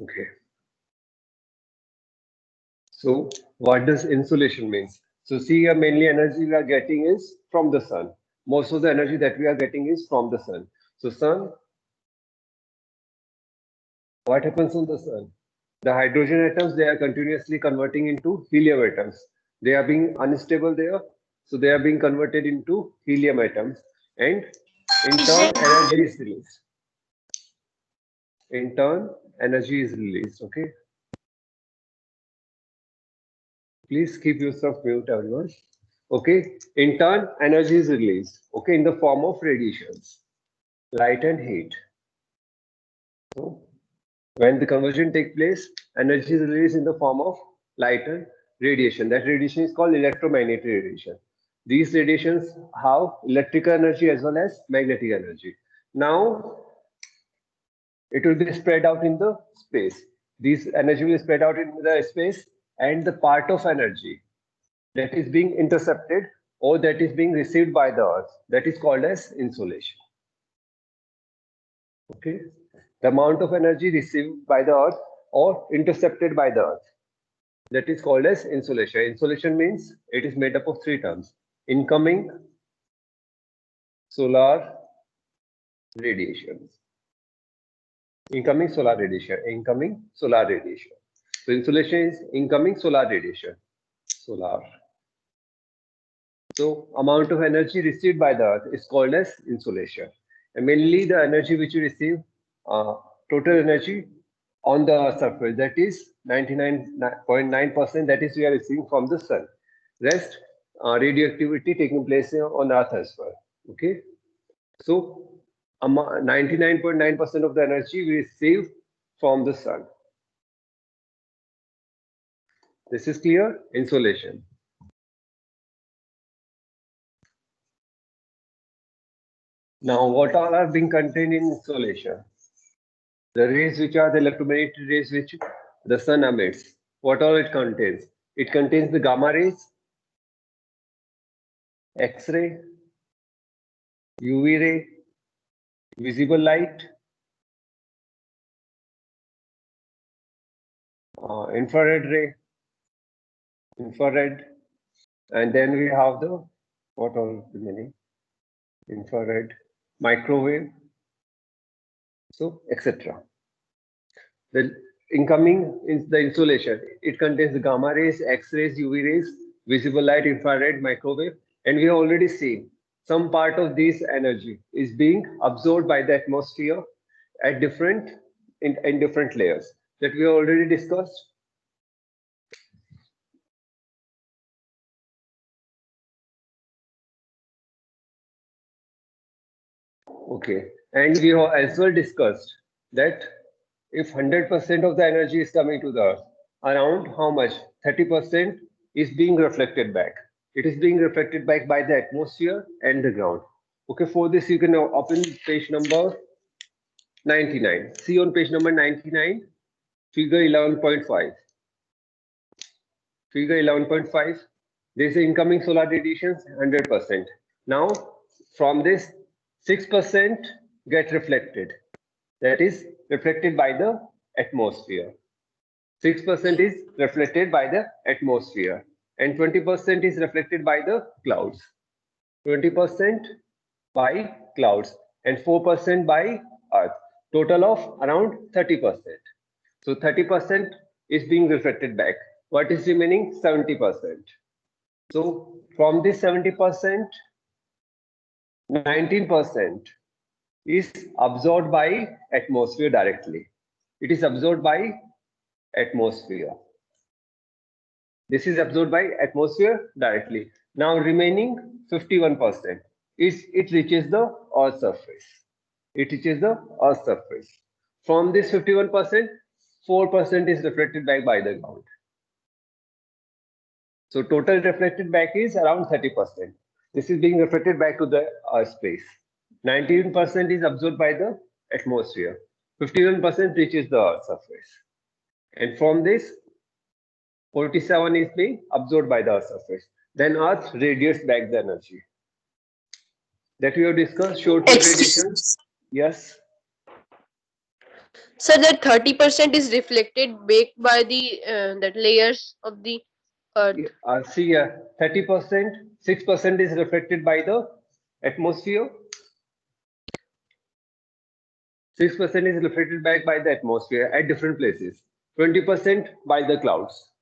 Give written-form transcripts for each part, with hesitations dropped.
Okay. So what does insolation means? So see here mainly energy we are getting is from the sun. Most of the energy that we are getting is from the sun. So sun, what happens on the sun? The hydrogen atoms, they are continuously converting into helium atoms. They are being unstable there, so they are being converted into helium atoms, and in turn, energy is released. In turn, energy is released. Okay, please keep yourself mute, everyone. Okay, in turn, energy is released. Okay, in the form of radiations, light and heat. So when the conversion takes place, energy is released in the form of light and radiation. That radiation is called electromagnetic radiation. These radiations have electrical energy as well as magnetic energy. Now, it will be spread out in the space. This energy will spread out in the space, and the part of energy that is being intercepted or that is being received by the earth, that is called as insolation. Okay, the amount of energy received by the earth or intercepted by the earth, that is called as insolation. Insolation means it is made up of three terms: incoming solar radiations, incoming solar radiation. So insolation is incoming solar radiation, solar. So amount of energy received by the earth is called as insolation. And mainly the energy which you receive, uh, total energy on the surface, that is 99.9%, that is we are receiving from the sun. Rest radioactivity taking place on earth as well. Okay. So 99.9% of the energy we receive from the sun. This is clear? Insolation. Now, what all are being contained in insolation? The rays which are the electromagnetic rays which the sun emits. What all it contains? It contains the gamma rays, X-ray, UV ray, visible light, infrared ray, infrared, and then we have the what all the meaning? Infrared, microwave, so etc. The incoming is the insolation. It contains the gamma rays, X-rays, UV rays, visible light, infrared, microwave, and we have already seen some part of this energy is being absorbed by the atmosphere at in different layers that we have already discussed. Okay, and we have as well discussed that if 100% of the energy is coming to the earth, around how much? 30% is being reflected back. It is being reflected back by the atmosphere and the ground. Okay, for this you can now open page number 99. See on page number 99, figure 11.5. Figure 11.5, there is incoming solar radiations 100%. Now, from this, 6% get reflected. That is reflected by the atmosphere. 6% is reflected by the atmosphere, and 20% is reflected by the clouds. 20% by clouds, and 4% by earth. Total of around 30%. So 30% is being reflected back. What is remaining? 70%. So from this 70%, 19% is absorbed by atmosphere directly. It is absorbed by atmosphere. This is absorbed by atmosphere directly. Now remaining 51% is it reaches the earth surface. It reaches the earth surface. From this 51%, 4% is reflected back by the ground. So total reflected back is around 30%. This is being reflected back to the earth space. 19% is absorbed by the atmosphere. 51% reaches the earth surface. And from this, 47 is being absorbed by the earth surface. Then earth radiates back the energy. That we have discussed short wave radiation. Yes. So that 30% is reflected back by the that layers of the earth. See, 30%, 6% is reflected by the atmosphere. 6% is reflected back by the atmosphere at different places. 20% by the clouds.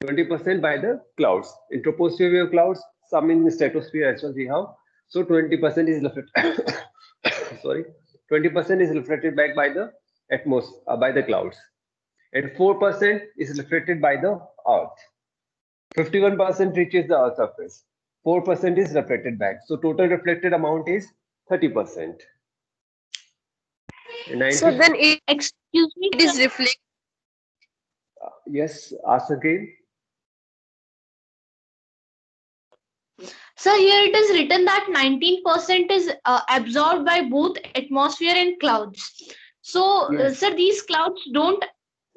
20% by the clouds. In troposphere we have clouds, some in the stratosphere as well we have. So 20% is reflected. Sorry, 20% is reflected back by the atmosphere, by the clouds, and 4% is reflected by the earth. 51% reaches the earth's surface. 4% is reflected back. So total reflected amount is 30%. So 90. then Excuse me, it is reflect. Yes, ask again. sir. Here it is written that 19% is absorbed by both atmosphere and clouds. So, Yes, sir, these clouds don't.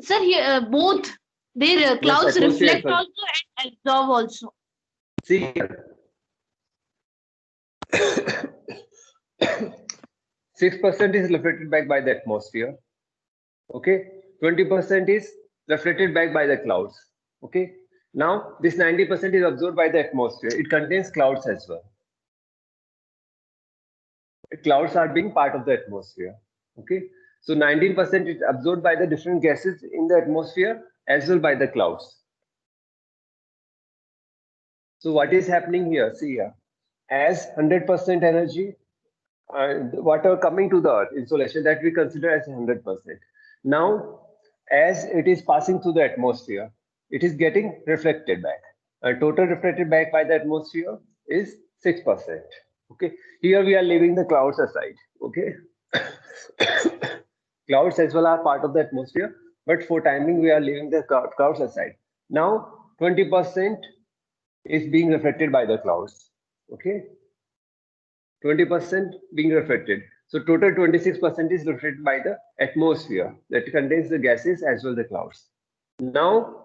Sir, here both their yes, clouds atmosphere as reflect well. also and absorb also. See here, 6% is reflected back by the atmosphere. Okay, 20% is reflected back by the clouds. Okay, now this 90% is absorbed by the atmosphere. It contains clouds as well. Clouds are being part of the atmosphere. Okay, so 19% is absorbed by the different gases in the atmosphere as well by the clouds. So what is happening here? See here, as 100% energy, whatever coming to the earth, insolation that we consider as 100%. Now, as it is passing through the atmosphere, it is getting reflected back. Total reflected back by the atmosphere is 6%. Okay, here we are leaving the clouds aside. Okay, clouds as well are part of the atmosphere, but for timing we are leaving the clouds aside. Now, 20% is being reflected by the clouds. Okay, 20% being reflected. So total 26% is reflected by the atmosphere that contains the gases as well the clouds. Now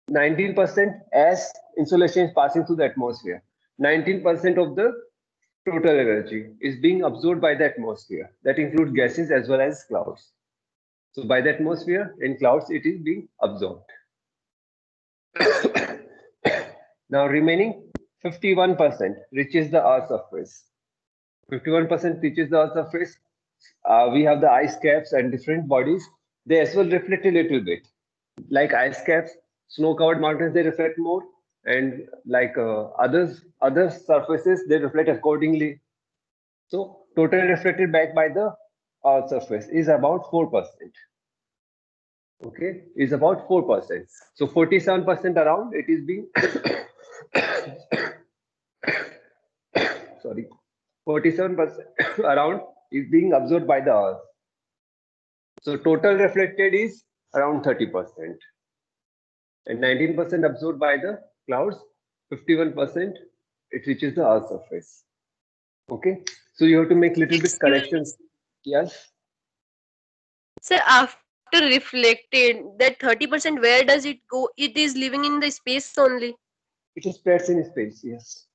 19% as insolation is passing through the atmosphere. 19% of the total energy is being absorbed by the atmosphere. That includes gases as well as clouds. So by the atmosphere and clouds it is being absorbed. Now remaining 51% reaches the Earth's surface. 51% reaches the Earth's surface. We have the ice caps and different bodies. They as well reflect a little bit. Like ice caps, snow-covered mountains, they reflect more, and like other surfaces, they reflect accordingly. So total reflected back by the Earth's surface is about 4%. Okay, is about 4%. So 47% around it is being sorry, 47% around is being absorbed by the Earth. So total reflected is around 30%, and 19% absorbed by the clouds, 51% it reaches the Earth's surface. Okay, so you have to make little bit Excuse me. corrections. Yes, So after reflected, that 30% where does it go? It is living in the space only. it spreads in space. Yes,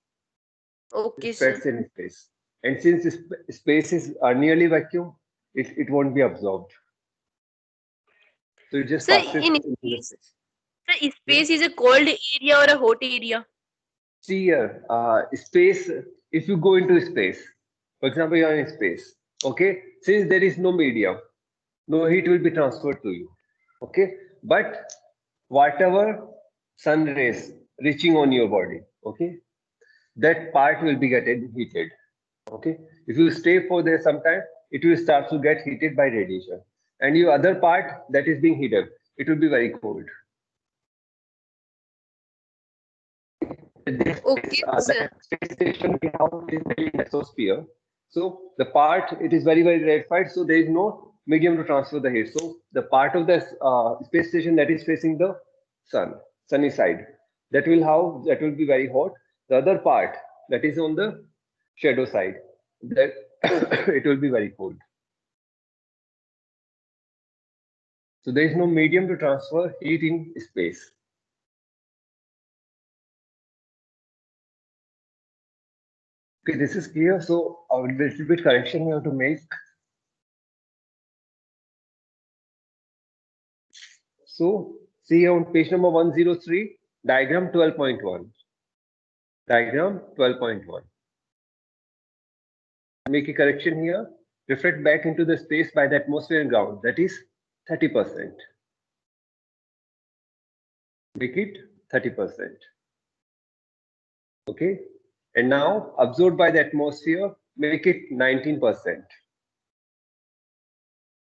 it Okay, sir. spreads in space, and since space is nearly vacuum, it won't be absorbed. So it just So passes in into the space, space. so Yes. space is a cold area or a hot area? See here, space, if you go into space, for example, you are in space, okay, since there is no medium, no heat will be transferred to you, okay, but whatever sun rays reaching on your body, okay, that part will be getting heated, okay. If you stay for there some time, it will start to get heated by radiation, and your other part that is being heated, it will be very cold. This Okay, space, sir. the space station we have is very mesosphere. So the part it is very rarefied. So there is no medium to transfer the heat. So the part of the space station that is facing the sunny side, that will be very hot. The other part that is on the shadow side, that it will be very cold. So there is no medium to transfer heat in space. Okay, this is clear. So a little bit correction we have to make. So see on page number 103, diagram 12.1. Diagram 12.1. Make a correction here. Reflect back into the space by the atmosphere and ground. That is 30%. Make it 30%. Okay. And now absorbed by the atmosphere, make it 19%.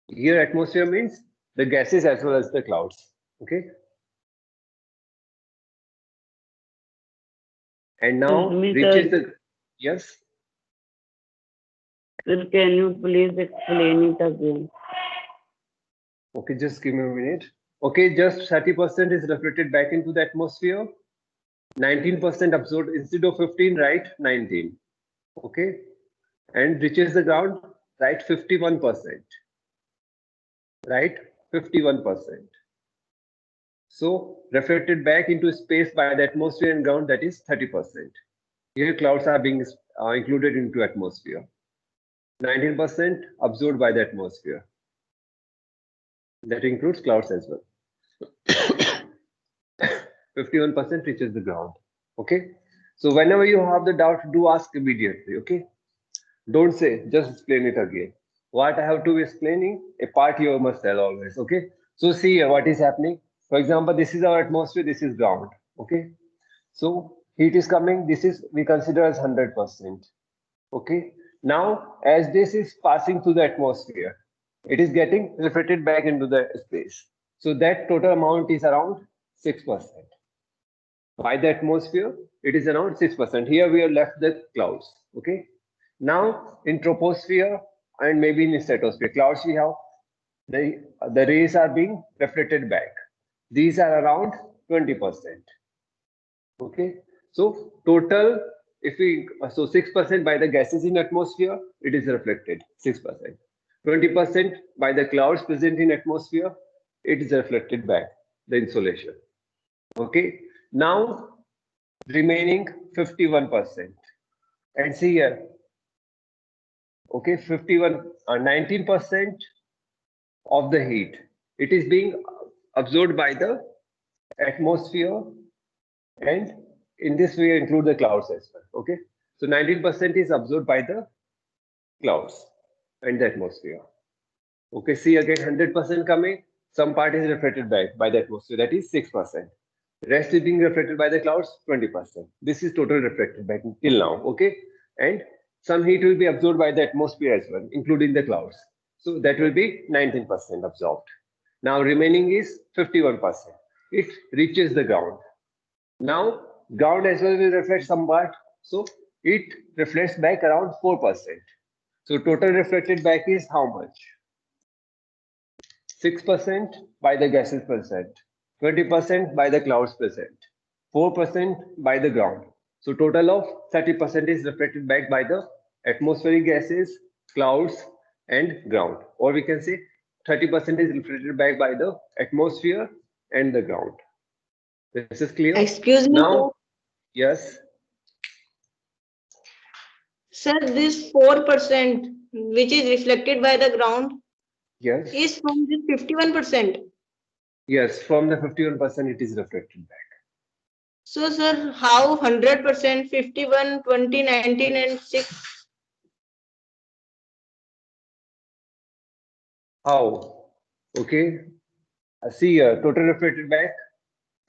Here atmosphere means the gases as well as the clouds. Okay. And now reaches the, yes. Sir, can you please explain it again? Okay, just give me a minute. Okay, just 30% is reflected back into the atmosphere. 19% absorbed instead of 15, right? 19. Okay. And reaches the ground, right? 51%. Right? 51%. So reflected back into space by the atmosphere and ground, that is 30%. Here clouds are being included into atmosphere. 19% absorbed by the atmosphere. That includes clouds as well. 51% reaches the ground. Okay. So whenever you have the doubt, do ask immediately. Okay. Don't say, just explain it again. What I have to be explaining, a part you must tell always. Okay. So see here what is happening. For example, this is our atmosphere, this is ground. Okay. So heat is coming, this is we consider as 100%. Okay. Now, as this is passing through the atmosphere, it is getting reflected back into the space. So that total amount is around 6%. By the atmosphere, it is around 6%. Here we have left the clouds. Okay. Now in troposphere and maybe in stratosphere, clouds we have the rays are being reflected back. These are around 20%. Okay. So total, if we so 6% by the gases in atmosphere, it is reflected 6%. 20% by the clouds present in atmosphere, it is reflected back the insolation. Okay. Now remaining 51%. And see here. Okay, 19% of the heat. It is being absorbed by the atmosphere, and in this we include the clouds as well. Okay, so 19% is absorbed by the clouds and the atmosphere. Okay, see again 100% coming. Some part is reflected back by the atmosphere, that is 6%. Rest is being reflected by the clouds, 20%. This is total reflected back till now. Okay, and some heat will be absorbed by the atmosphere as well, including the clouds. So that will be 19% absorbed. Now remaining is 51%. It reaches the ground. Now ground as well will reflect some part. So it reflects back around 4%. So total reflected back is how much? 6% by the gases present, 20% by the clouds present, 4% by the ground. So total of 30% is reflected back by the atmospheric gases, clouds, and ground. Or we can say 30% is reflected back by the atmosphere and the ground. This is clear? Excuse me. Now, yes. Sir, this 4% which is reflected by the ground Yes. is from this 51%. Yes, from the 51% it is reflected back. So, sir, how 100%, 51, 20, 19, and 6? How? Okay. See here, total reflected back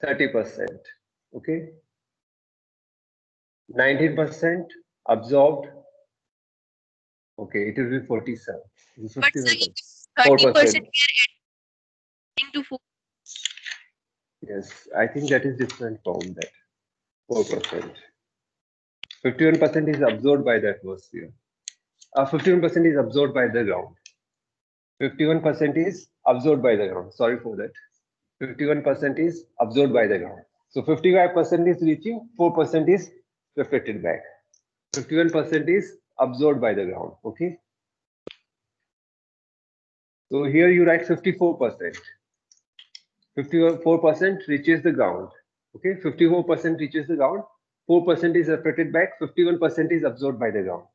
30%. Okay. 19% absorbed. Okay, it will be 47. But sir, 4%. 30% we are adding to 4. Yes, I think that is different from that. 4%. 51% is absorbed by the atmosphere. 51% is absorbed by the ground. 51% is absorbed by the ground. Sorry for that. 51% is absorbed by the ground. So 55% is reaching, 4% is reflected back. 51% is absorbed by the ground. Okay. So here you write 54%. 54% reaches the ground. Okay, 54% reaches the ground. 4% is reflected back. 51% is absorbed by the ground.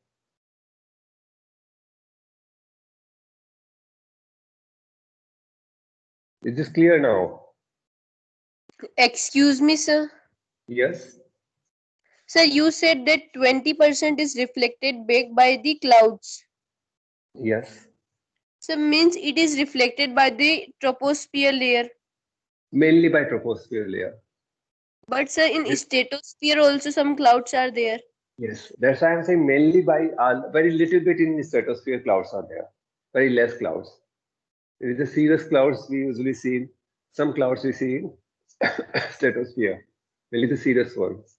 Is this clear now? Excuse me, sir. Yes. Sir, you said that 20% is reflected back by the clouds. Yes. So means it is reflected by the troposphere layer. Mainly by troposphere layer. But sir, in Yes. stratosphere also some clouds are there. Yes. That's why I'm saying mainly by very little bit in the stratosphere clouds are there. Very less clouds. There is the cirrus clouds we usually see in some clouds we see in stratosphere. Mainly the cirrus ones.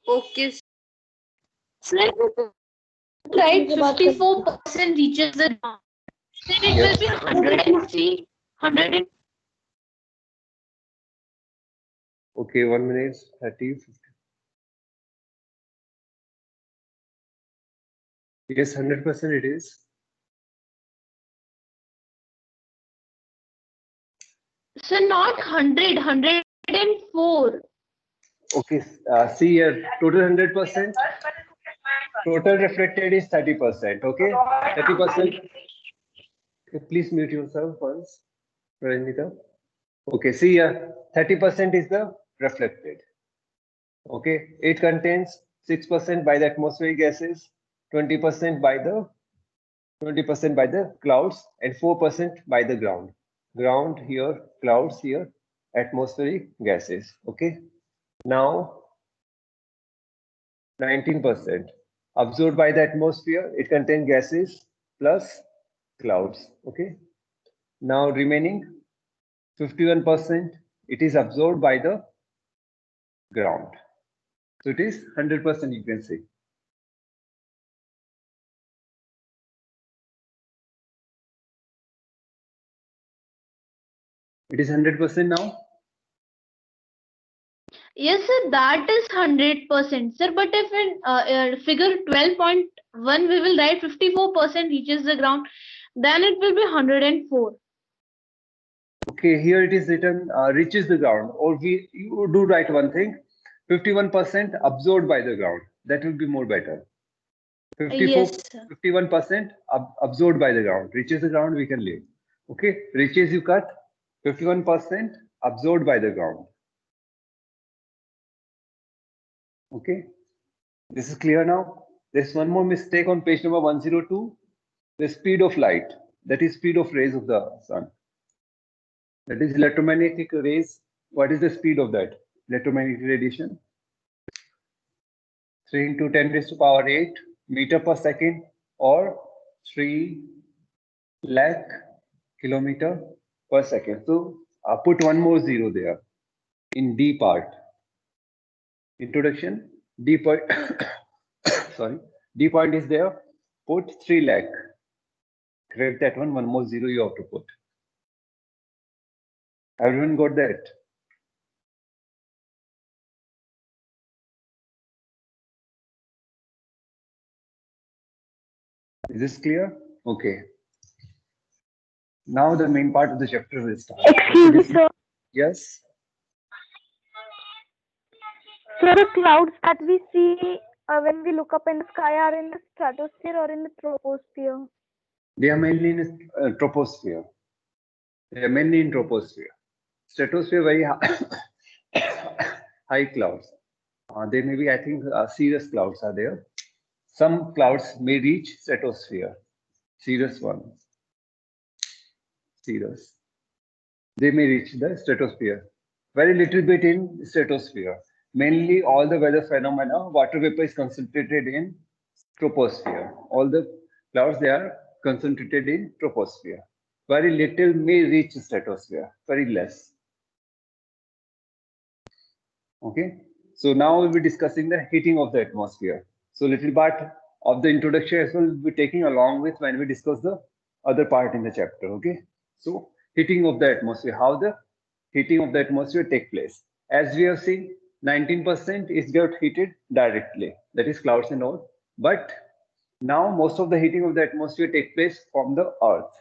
Okay. Sir, right, 54% reaches the ground. Then it will be 103, 100. Okay, 1 minute, 30, 50. Yes, 100% it is. So not 100, 104. Okay, see here, total 100%. Total reflected is 30%. Okay, 30%. Okay, please mute yourself once, Ranjita. Okay, see here, 30% is the reflected. Okay, it contains 6% by the atmospheric gases, 20% by the 20% by the clouds, and 4% by the ground. Ground here, clouds here, atmospheric gases. Okay, now 19% absorbed by the atmosphere. It contains gases plus clouds. Okay, now remaining 51%, it is absorbed by the ground. So it is 100%, you can say. It is 100% now. Yes, sir, that is 100%, sir. But if in figure 12.1 we will write 54% reaches the ground, then it will be 104. Okay, here it is written reaches the ground, or you do write one thing, 51% absorbed by the ground. That will be more better. 51% absorbed by the ground. Reaches the ground, we can leave. Okay, reaches you cut, 51% absorbed by the ground. Okay, this is clear now. There's one more mistake on page number 102. The speed of light, that is speed of rays of the sun. That is electromagnetic rays. What is the speed of that? Electromagnetic radiation? 3 into 10 raised to power 8 meter per second, or 3 lakh kilometer per second. So put one more zero there in D part. Introduction, D point, sorry, D point is there. Put 3 lakh. Correct that one more zero you have to put. Everyone got that? Is this clear? Okay. Now the main part of the chapter will start. Excuse me, sir. Yes. So the clouds that we see when we look up in the sky are in the stratosphere or in the troposphere? They are mainly in troposphere. They are mainly in troposphere. Stratosphere very high clouds. There may be, I think, cirrus clouds are there. Some clouds may reach stratosphere. Cirrus ones. Cirrus. They may reach the stratosphere. Very little bit in stratosphere. Mainly all the weather phenomena, water vapor is concentrated in troposphere. All the clouds, they are concentrated in troposphere. Very little may reach stratosphere, very less. Okay, so now we'll be discussing the heating of the atmosphere. So little part of the introduction as well we'll be taking along with when we discuss the other part in the chapter. Okay, so heating of the atmosphere, how the heating of the atmosphere take place. As we have seen, 19% is get heated directly, that is clouds and all. But now most of the heating of the atmosphere take place from the earth.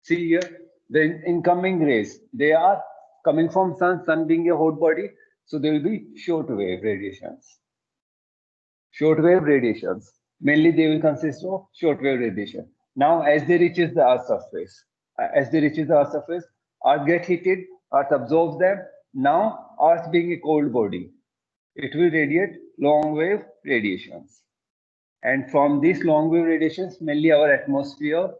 See here, the incoming rays, they are coming from sun being a hot body, so there will be short wave radiations. Short wave radiations, mainly they will consist of short wave radiation. Now as they reaches the earth surface, Earth get heated, Earth absorbs them. Now, Earth being a cold body, it will radiate long wave radiations. And from these long wave radiations, mainly our atmosphere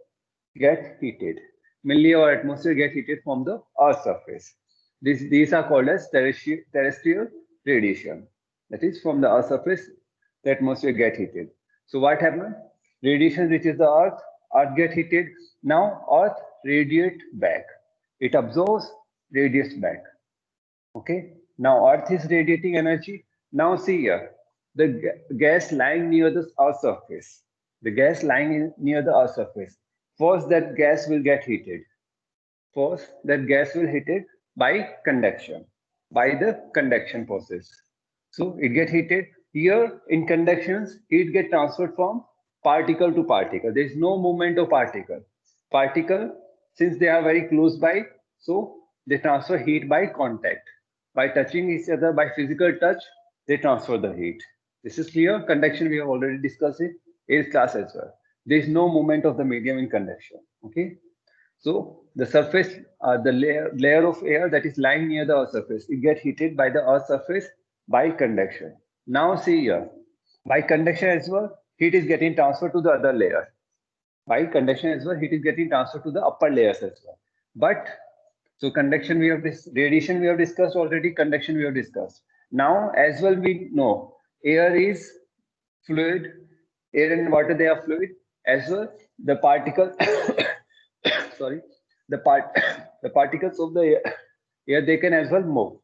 get heated. Mainly our atmosphere get heated from the Earth's surface. These are called as terrestrial radiation. That is, from the Earth's surface, the atmosphere get heated. So what happens? Radiation reaches the Earth, Earth get heated. Now Earth radiate back. It absorbs, radiates back. Okay. Now Earth is radiating energy. Now see here, the gas lying near the Earth's surface. The gas lying near the Earth's surface. First, that gas will get heated. First, that gas will heated by conduction, by the conduction process. So it get heated. Here in conductions, heat get transferred from particle to particle. There is no movement of particle. Particle, since they are very close by, so they transfer heat by contact. By touching each other, by physical touch, they transfer the heat. This is clear. Conduction we have already discussed it in class as well. There is no movement of the medium in conduction. Okay. So the surface, the layer of air that is lying near the Earth's surface, it gets heated by the Earth's surface by conduction. Now see here, by conduction as well, heat is getting transferred to the other layer. By conduction as well, heat is getting transferred to the upper layers as well. But so conduction we have this radiation we have discussed already, conduction we have discussed. Now as well we know air is fluid, air and water they are fluid as well. The particle sorry, the particles of the air they can as well move.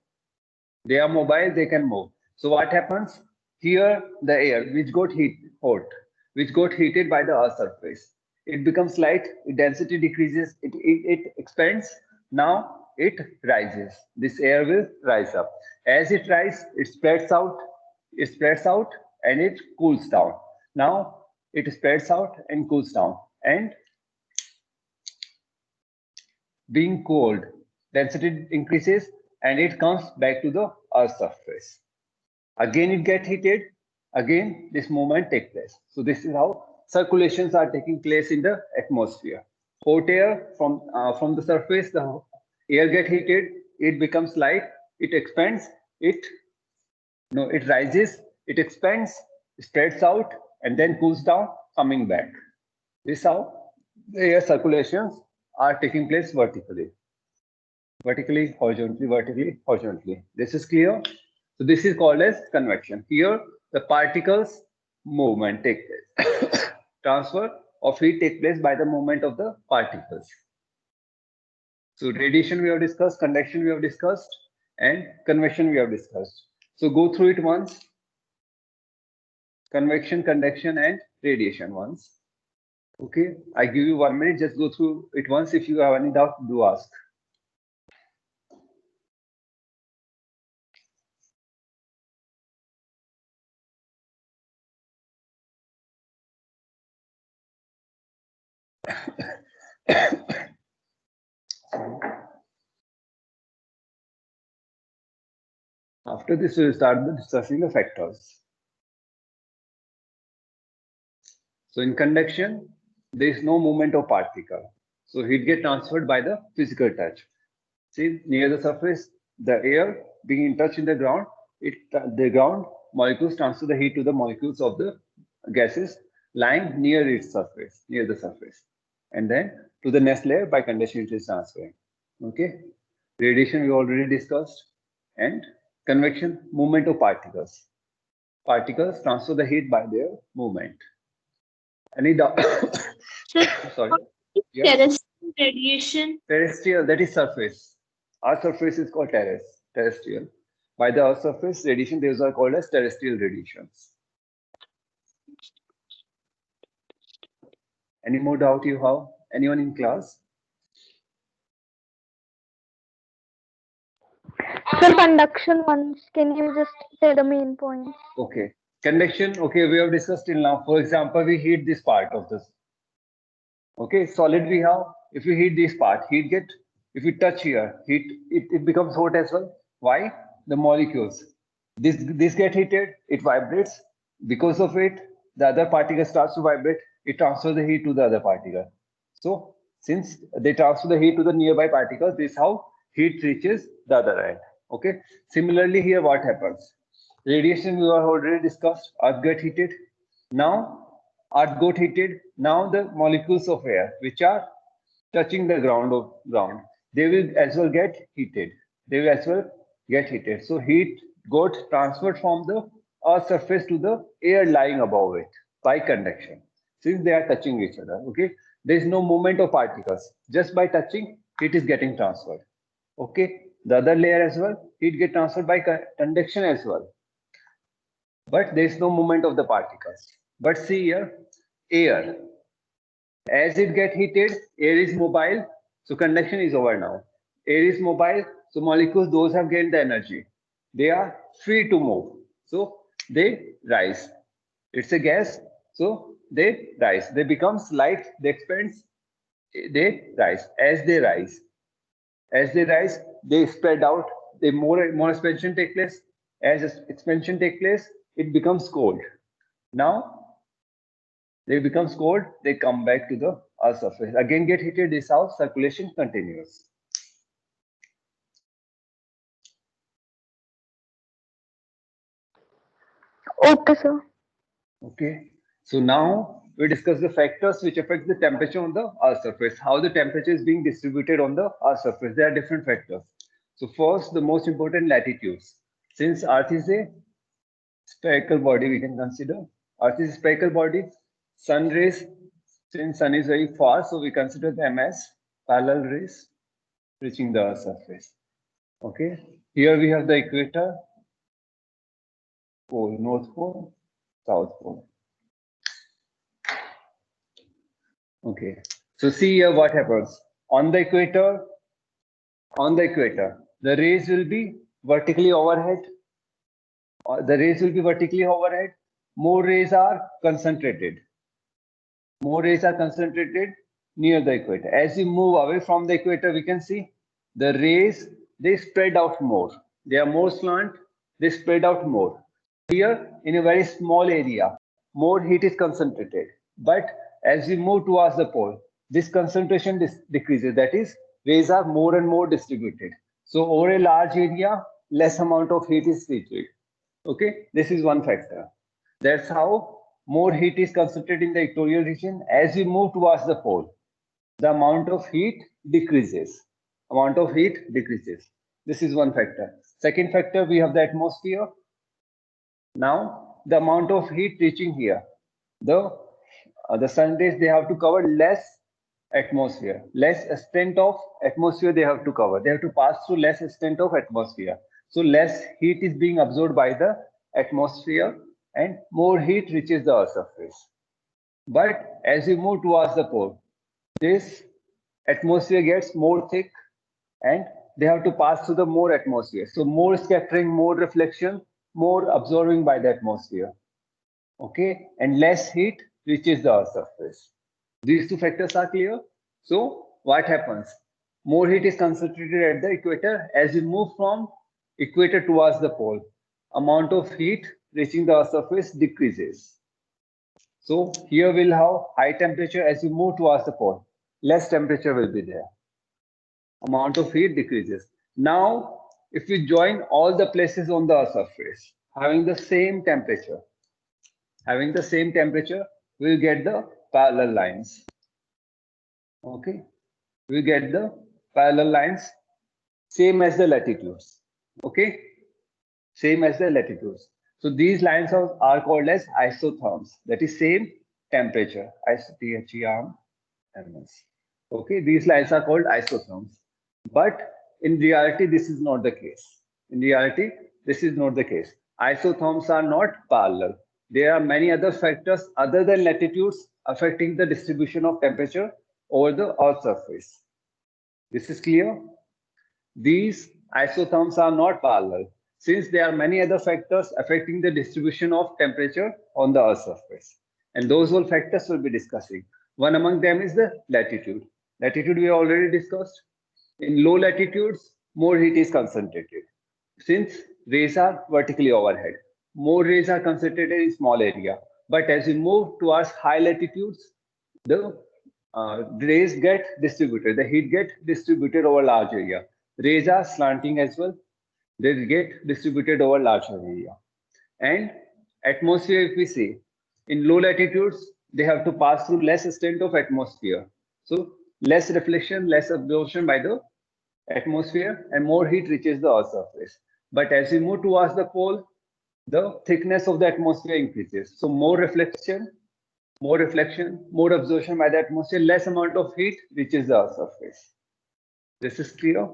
They are mobile, they can move. So what happens? Here the air which got heated by the Earth's surface, it becomes light, its density decreases, it expands. Now it rises. This air will rise up. As it rises, it spreads out, and it cools down. Now it spreads out and cools down. And being cold, density increases and it comes back to the Earth's surface. Again it gets heated, again this movement takes place. So this is how circulations are taking place in the atmosphere. Hot air from the surface, the air gets heated, it becomes light, it expands, it rises, it expands, spreads out, and then cools down, coming back. This is how the air circulations are taking place vertically. Vertically, horizontally. This is clear? So this is called as convection. Here, the particles movement take place. Transfer of heat take place by the movement of the particles. So radiation we have discussed, conduction we have discussed, and convection we have discussed. So go through it once. Convection, conduction, and radiation once. Okay, I give you 1 minute, just go through it once. If you have any doubt, do ask. After this, we will start discussing the factors. So in conduction, there is no movement of particle. So heat get transferred by the physical touch. See, near the surface, the air being in touch in the ground, the ground molecules transfer the heat to the molecules of the gases lying near its surface, near the surface. And then to the next layer by conduction it is transferring. Okay. Radiation we already discussed. And convection, movement of particles. Particles transfer the heat by their movement. Any doubt? Sorry. Yes. Terrestrial radiation. Terrestrial, that is surface. Our surface is called terrestrial. By the Earth's surface, radiation, those are called as terrestrial radiations. Any more doubt you have? Anyone in class? Sir, conduction once, can you just say the main point? Okay. Conduction, okay, we have discussed till now. For example, we heat this part of this. Okay, solid we have. If you heat this part, if you touch here, it becomes hot as well. Why? The molecules. This get heated, it vibrates. Because of it, the other particle starts to vibrate. It transfers the heat to the other particle. So Since they transfer the heat to the nearby particles, this is how heat reaches the other end. Okay. Similarly, here what happens? Radiation we have already discussed. Earth get heated. Now, Earth got heated. Now the molecules of air which are touching the ground, they will as well get heated. They will as well get heated. So heat got transferred from the Earth's surface to the air lying above it by conduction. Since they are touching each other, okay, there is no movement of particles. Just by touching, heat is getting transferred. Okay, the other layer as well, heat get transferred by conduction as well. But there is no movement of the particles. But see here, air. As it get heated, air is mobile, so conduction is over now. Air is mobile, so molecules, those have gained the energy. They are free to move, so they rise. It's a gas, so they rise. They become light, they expand, they rise. As they rise, they spread out. They more expansion take place. As expansion take place, it becomes cold. Now they becomes cold, they come back to the Earth's surface. Again get heated, this is how circulation continues. Okay, sir. Okay. So now we discuss the factors which affect the temperature on the Earth's surface. How the temperature is being distributed on the Earth's surface. There are different factors. So first, the most important, latitudes. Since Earth is a spherical body, we can consider Earth is a spherical body. Sun rays, since sun is very far, so we consider them as parallel rays reaching the Earth's surface. Okay. Here we have the equator, pole, North Pole, South Pole. Okay. So see here what happens. On the equator, the rays will be vertically overhead. More rays are concentrated. Near the equator. As you move away from the equator, we can see the rays, they spread out more. They are more slant, they spread out more. Here, in a very small area, more heat is concentrated. But as we move towards the pole, this concentration decreases. That is, rays are more and more distributed. So over a large area, less amount of heat is reaching. Okay, this is one factor. That's how more heat is concentrated in the equatorial region. As we move towards the pole, the amount of heat decreases. This is one factor. Second factor, we have the atmosphere. Now, the amount of heat reaching here, the sun rays, they have to cover less atmosphere, less extent of atmosphere they have to cover. They have to pass through less extent of atmosphere. So less heat is being absorbed by the atmosphere and more heat reaches the Earth's surface. But as we move towards the pole, this atmosphere gets more thick and they have to pass through the more atmosphere. So more scattering, more reflection, more absorbing by the atmosphere. Okay, and less heat reaches the Earth's surface. These two factors are clear. So what happens? More heat is concentrated at the equator. As we move from equator towards the pole, amount of heat reaching the Earth's surface decreases. So here we'll have high temperature. As we move towards the pole, less temperature will be there. Amount of heat decreases. Now, if we join all the places on the Earth's surface having the same temperature, we'll get the parallel lines. Okay, we get the parallel lines, same as the latitudes. Okay, same as the latitudes. So these lines are called as isotherms. That is same temperature. Isotherms. Okay, these lines are called isotherms. But in reality, this is not the case. Isotherms are not parallel. There are many other factors other than latitudes affecting the distribution of temperature over the Earth's surface. This is clear? These isotherms are not parallel, since there are many other factors affecting the distribution of temperature on the Earth's surface. And those all factors we'll be discussing. One among them is the latitude. Latitude we already discussed. In low latitudes, more heat is concentrated, since rays are vertically overhead. More rays are concentrated in small area. But as we move towards high latitudes, the rays get distributed, the heat get distributed over large area. Rays are slanting as well. They get distributed over larger area. And atmosphere, if we see, in low latitudes, they have to pass through less extent of atmosphere. So less reflection, less absorption by the atmosphere, and more heat reaches the Earth's surface. But as we move towards the pole, the thickness of the atmosphere increases. So more reflection, more absorption by the atmosphere, less amount of heat reaches the Earth's surface. This is clear?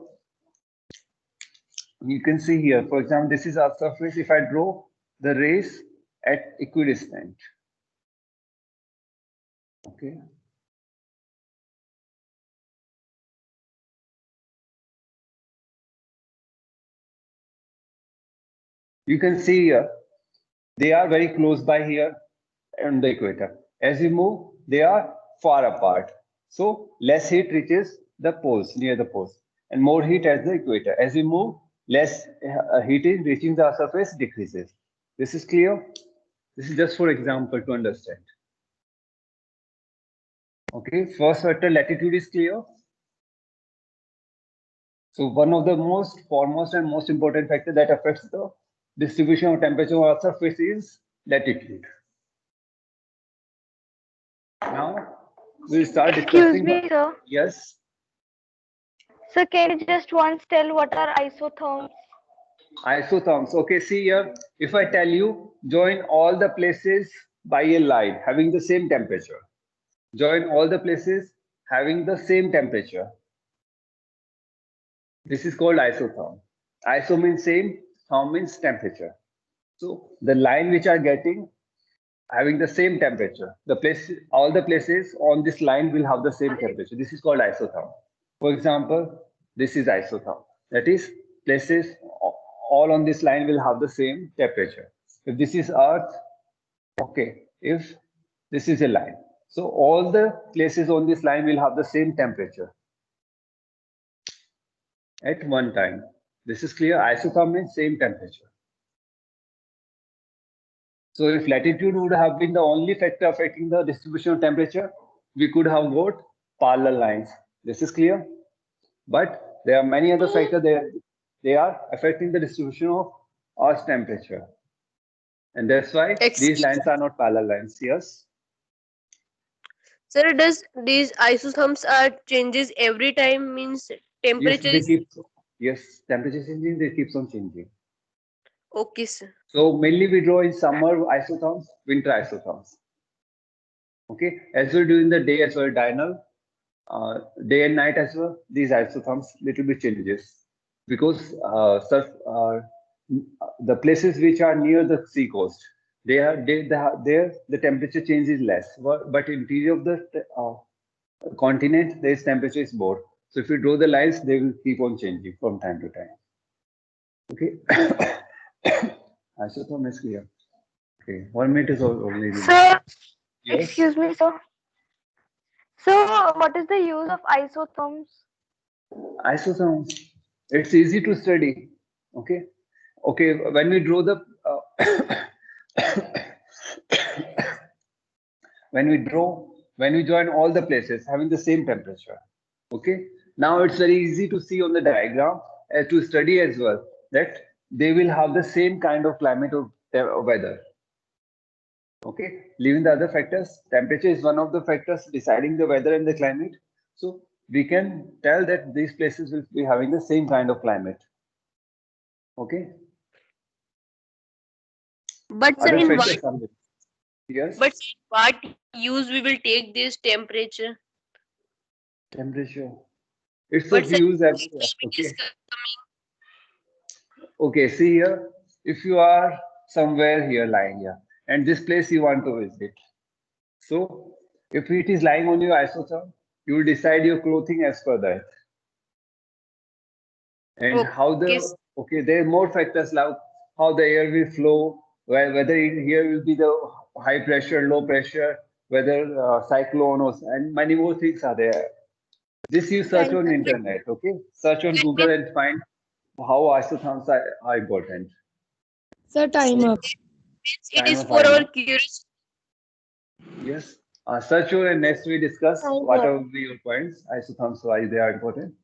You can see here, for example, this is Earth's surface. If I draw the rays at equidistant, okay. You can see here, they are very close by here on the equator. As we move, they are far apart. So less heat reaches the poles, near the poles, and more heat at the equator. As we move, less heat is reaching the surface decreases. This is clear? This is just for example to understand. Okay, first factor, latitude is clear. So one of the foremost and most important factor that affects the distribution of temperature on Earth's surface is latitude. Now we'll start discussing. Excuse me, sir. Yes. Sir, can you just once tell what are isotherms? Isotherms. Okay, see here. If I tell you, join all the places by a line having the same temperature. Join all the places having the same temperature. This is called isotherm. Iso means same, therm means temperature. So the line which are getting having the same temperature, all the places on this line will have the same temperature. This is called isotherm. For example, this is isotherm. That is, places all on this line will have the same temperature. If this is Earth, okay, if this is a line, so all the places on this line will have the same temperature at one time. This is clear. Isotherm means same temperature. So if latitude would have been the only factor affecting the distribution of temperature, we could have got parallel lines. This is clear. But there are many other factors there. They are affecting the distribution of Earth's temperature. And that's why these lines are not parallel lines. Yes. Sir, does these isotherms are changes every time, means temperature Yes, temperature changing, they keeps on changing. Okay, sir. So mainly we draw in summer isotherms, winter isotherms. Okay, as well during the day as well, diurnal, day and night as well, these isotherms little bit changes because the places which are near the sea coast, there the temperature change is less, but interior of the continent, their temperature is more. So if you draw the lines, they will keep on changing from time to time. Okay. Isotherm is clear. Okay, 1 minute is only. Sir, Yes. excuse me, sir. So, what is the use of isotherms? Isotherms, it's easy to study. Okay. Okay, when we draw the when we join all the places having the same temperature. Okay. Now it's very easy to see on the diagram to study as well that they will have the same kind of climate or weather. Okay, leaving the other factors, temperature is one of the factors deciding the weather and the climate. So we can tell that these places will be having the same kind of climate. Okay. But sir, in what? Yes. But what use we will take this temperature? Temperature. It's of use everywhere. Okay. Okay. See here, if you are somewhere here lying here, and this place you want to visit. So if it is lying on your isotherm, you will decide your clothing as per that. And how there are more factors like how the air will flow, whether here will be the high pressure, low pressure, whether cyclone and many more things are there. This you search on internet, okay? Search on Google and find how isotherms are important. Sir, time up. It is for our curiosity. Yes. Search and next we discuss Hi, what sir. are your points. I should come so why they are important.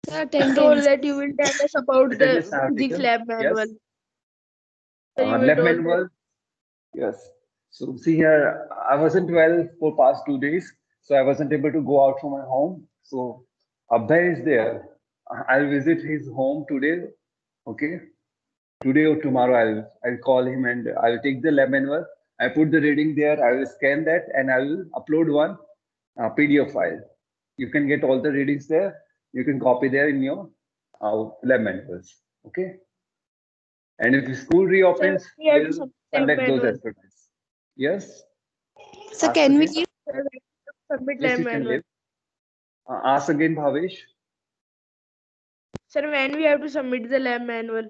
So that you will tell us about Attendance the article. physics lab manual. Yes. So you will Lab tell that- manual. Yes. So see here, I wasn't well for past 2 days, so I wasn't able to go out from my home. So Abhay is there. I'll visit his home today. Okay. Today or tomorrow, I'll call him and I'll take the lab manual. I put the reading there. I will scan that and I will upload one PDF file. You can get all the readings there. You can copy there in your lab manuals. Okay. And if the school reopens, we have to we'll submit conduct lab those manual. experiments. Yes. So Ask can we again. submit Yes, lab you can manual? live. Ask again, Bhavesh. Sir, when we have to submit the lab manual?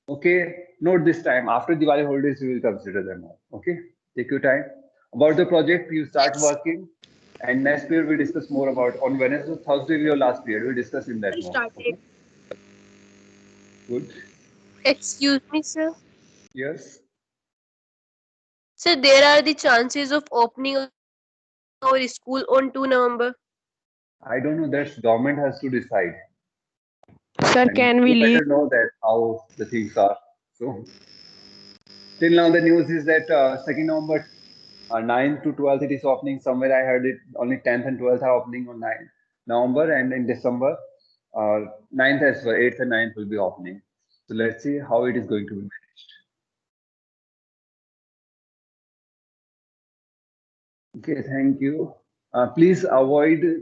Okay, note this time. After Diwali holidays, we will consider them all. Okay, take your time. About the project, you start working. And next period, we discuss more about on Wednesday, Thursday, your last period. We'll discuss in that more. Okay? Good. Excuse me, sir. Yes. So there are the chances of opening our school on 2 November. I don't know. That's government has to decide. Sir, And can we you leave? better know that how the things are. So till now, the news is that 2nd November, 9th to 12th, it is opening. Somewhere I heard it only 10th and 12th are opening on 9th November, and in December, 9th as well, 8th and 9th will be opening. So let's see how it is going to be managed. Okay, thank you. Please avoid